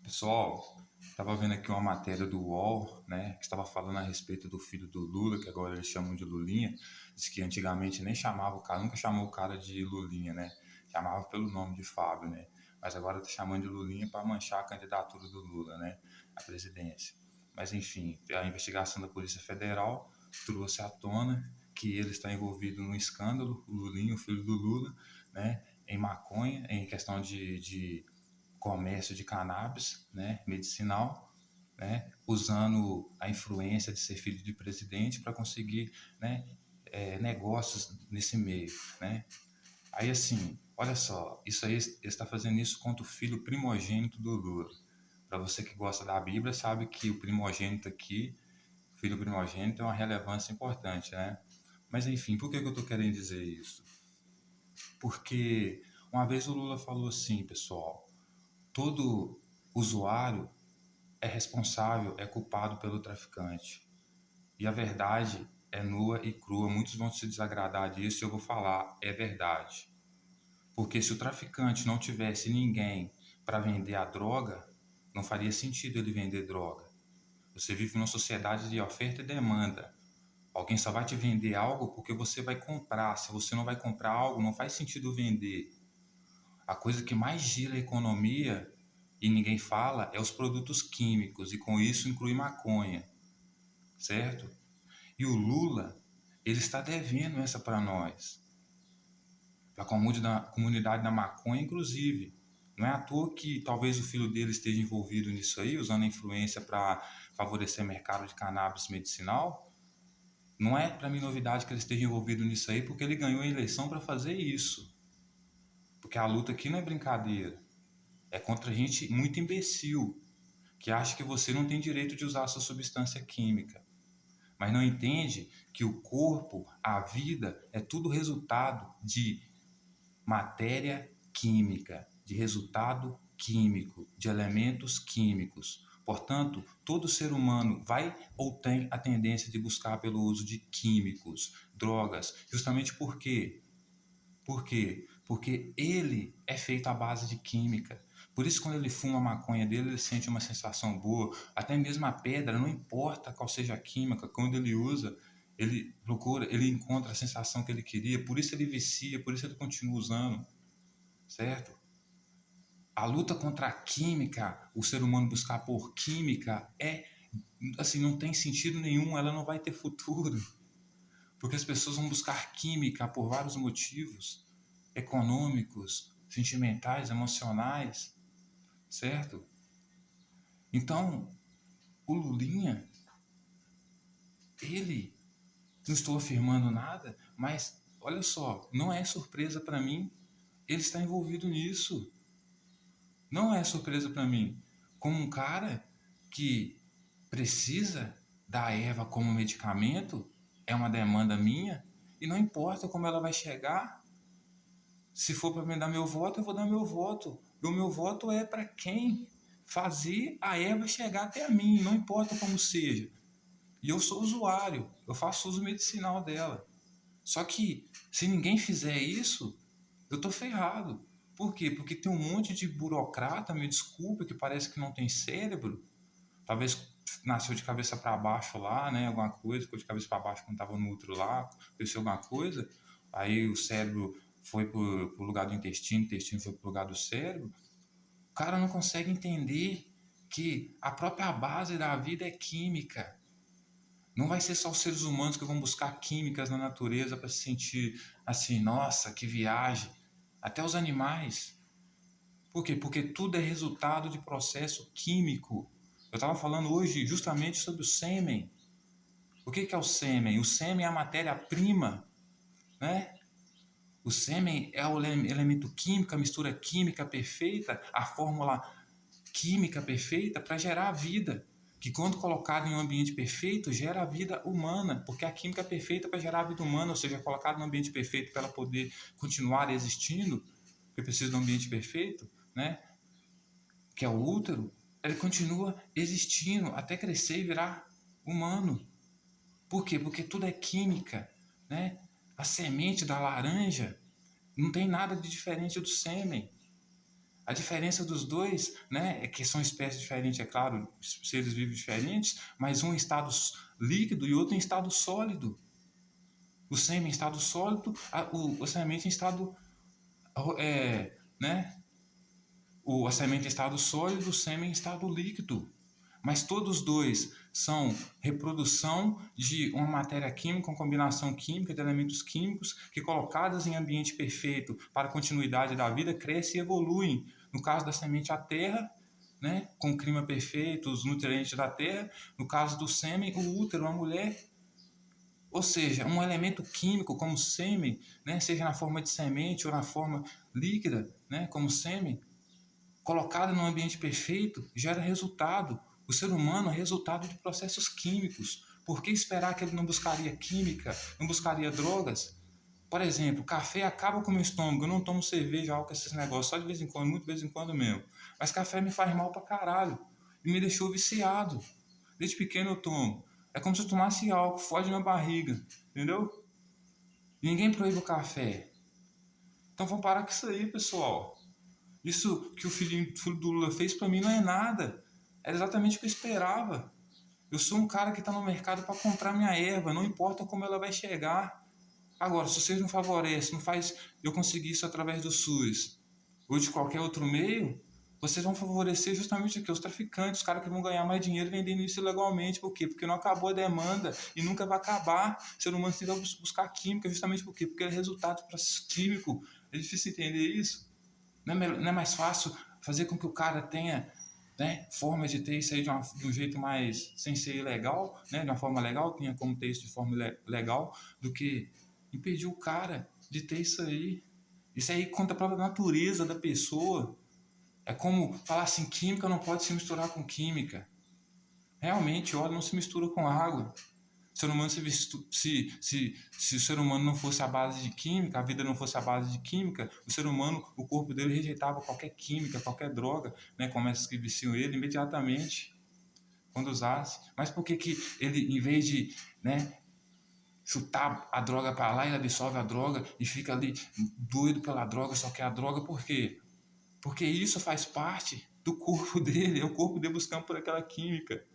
Pessoal, estava vendo aqui uma matéria do UOL, né, que estava falando a respeito do filho do Lula, que agora eles chamam de Lulinha. Diz que antigamente nem chamava o cara, nunca chamou o cara de Lulinha, né? Chamava pelo nome de Fábio, né? Mas agora tá chamando de Lulinha para manchar a candidatura do Lula, né, à presidência. Mas enfim, a investigação da Polícia Federal trouxe à tona que ele está envolvido num escândalo, o Lulinha, o filho do Lula, né, em maconha, em questão de comércio de cannabis, né, medicinal, né, usando a influência de ser filho de presidente para conseguir, né, negócios nesse meio, né. Aí assim, olha só, isso aí ele está fazendo isso contra o filho primogênito do Lula. Para você que gosta da Bíblia, sabe que o primogênito aqui, o filho primogênito, é uma relevância importante, né? Mas enfim, por que eu estou querendo dizer isso? Porque uma vez o Lula falou assim, pessoal, todo usuário é responsável, é culpado pelo traficante. E a verdade é nua e crua. Muitos vão se desagradar disso e eu vou falar, é verdade. Porque se o traficante não tivesse ninguém para vender a droga, não faria sentido ele vender droga. Você vive numa sociedade de oferta e demanda. Alguém só vai te vender algo porque você vai comprar. Se você não vai comprar algo, não faz sentido vender. A coisa que mais gira a economia e ninguém fala é os produtos químicos, e com isso inclui maconha, certo? E o Lula, ele está devendo essa para nós, para a comunidade da maconha, inclusive. Não é à toa que talvez o filho dele esteja envolvido nisso aí, usando a influência para favorecer o mercado de cannabis medicinal. Não é para mim novidade que ele esteja envolvido nisso aí, porque ele ganhou a eleição para fazer isso. Porque a luta aqui não é brincadeira. É contra gente muito imbecil, que acha que você não tem direito de usar essa substância química, mas não entende que o corpo, a vida, é tudo resultado de matéria química, de resultado químico, de elementos químicos. Portanto, todo ser humano vai ou tem a tendência de buscar pelo uso de químicos, drogas, justamente por quê? Por quê? Porque ele é feito à base de química. Por isso, quando ele fuma a maconha dele, ele sente uma sensação boa. Até mesmo a pedra, não importa qual seja a química, quando ele usa, ele procura, ele encontra a sensação que ele queria. Por isso ele vicia, por isso ele continua usando, certo? A luta contra a química, o ser humano buscar por química, assim, não tem sentido nenhum, ela não vai ter futuro. Porque as pessoas vão buscar química por vários motivos econômicos, sentimentais, emocionais, certo? Então, o Lulinha, ele, não estou afirmando nada, mas olha só, não é surpresa para mim, ele está envolvido nisso. Não é surpresa para mim. Como um cara que precisa da erva como medicamento, é uma demanda minha, e não importa como ela vai chegar. Se for para me dar meu voto, eu vou dar meu voto. E o meu voto é para quem fazer a erva chegar até a mim, não importa como seja. E eu sou usuário, eu faço uso medicinal dela. Só que se ninguém fizer isso, eu tô ferrado. Por quê? Porque tem um monte de burocrata, me desculpe, que parece que não tem cérebro. Talvez nasceu de cabeça para baixo lá, né? Alguma coisa, ficou de cabeça para baixo quando estava no útero lá, aconteceu alguma coisa. Aí o cérebro foi para o lugar do intestino, o intestino foi para o lugar do cérebro. O cara não consegue entender que a própria base da vida é química. Não vai ser só os seres humanos que vão buscar químicas na natureza para se sentir assim, nossa, que viagem. Até os animais. Por quê? Porque tudo é resultado de processo químico. Eu estava falando hoje justamente sobre o sêmen. O que é o sêmen? O sêmen é a matéria-prima, né? O sêmen é o elemento químico, a mistura química perfeita, a fórmula química perfeita para gerar a vida. Que quando colocado em um ambiente perfeito, gera a vida humana, porque a química é perfeita para gerar a vida humana, ou seja, colocado no ambiente perfeito para ela poder continuar existindo, porque precisa de um ambiente perfeito, né? Que é o útero, ele continua existindo até crescer e virar humano. Por quê? Porque tudo é química, né? A semente da laranja não tem nada de diferente do sêmen. A diferença dos dois, né, é que são espécies diferentes, é claro, seres vivos diferentes, mas um em estado líquido e outro em estado sólido. O sêmen em estado sólido, a semente em estado, né, a semente em estado sólido, o sêmen em estado líquido. Mas todos dois são reprodução de uma matéria química, uma combinação química de elementos químicos que, colocadas em ambiente perfeito para a continuidade da vida, crescem e evoluem. No caso da semente, a terra, né, com o clima perfeito, os nutrientes da terra. No caso do sêmen, o útero, a mulher. Ou seja, um elemento químico como sêmen, né, seja na forma de semente ou na forma líquida, né, como sêmen, colocado num ambiente perfeito, gera resultado. O ser humano é resultado de processos químicos. Por que esperar que ele não buscaria química, não buscaria drogas? Por exemplo, café acaba com o meu estômago. Eu não tomo cerveja, álcool, esses negócios, só de vez em quando, muito de vez em quando mesmo. Mas café me faz mal pra caralho. E me deixou viciado. Desde pequeno eu tomo. É como se eu tomasse álcool, fode minha barriga. Entendeu? E ninguém proíbe o café. Então vamos parar com isso aí, pessoal. Isso que o filho do Lula fez pra mim não é nada. Era exatamente o que eu esperava. Eu sou um cara que está no mercado para comprar minha erva, não importa como ela vai chegar. Agora, se vocês não favorecem, não faz eu conseguir isso através do SUS ou de qualquer outro meio, vocês vão favorecer justamente aqui os traficantes, os caras que vão ganhar mais dinheiro vendendo isso ilegalmente. Por quê? Porque não acabou a demanda e nunca vai acabar. O ser humano tem que buscar química justamente por quê? Porque é resultado do processo químico. É difícil entender isso. Não é mais fácil fazer com que o cara tenha, né, forma de ter isso aí de um jeito mais, sem ser ilegal, né, de uma forma legal, tenha como ter isso de forma legal, do que impedir o cara de ter isso aí. Isso aí contra a própria natureza da pessoa. É como falar assim, química não pode se misturar com química. Realmente, óleo não se mistura com água. O ser humano, se o ser humano não fosse a base de química, a vida não fosse a base de química, o ser humano, o corpo dele rejeitava qualquer química, qualquer droga, né, como essas que viciam ele, imediatamente, quando usasse. Mas por que que ele, em vez de, né, chutar a droga para lá, ele absorve a droga e fica ali doido pela droga, só quer a droga? Por quê? Porque isso faz parte do corpo dele, é o corpo dele buscando por aquela química.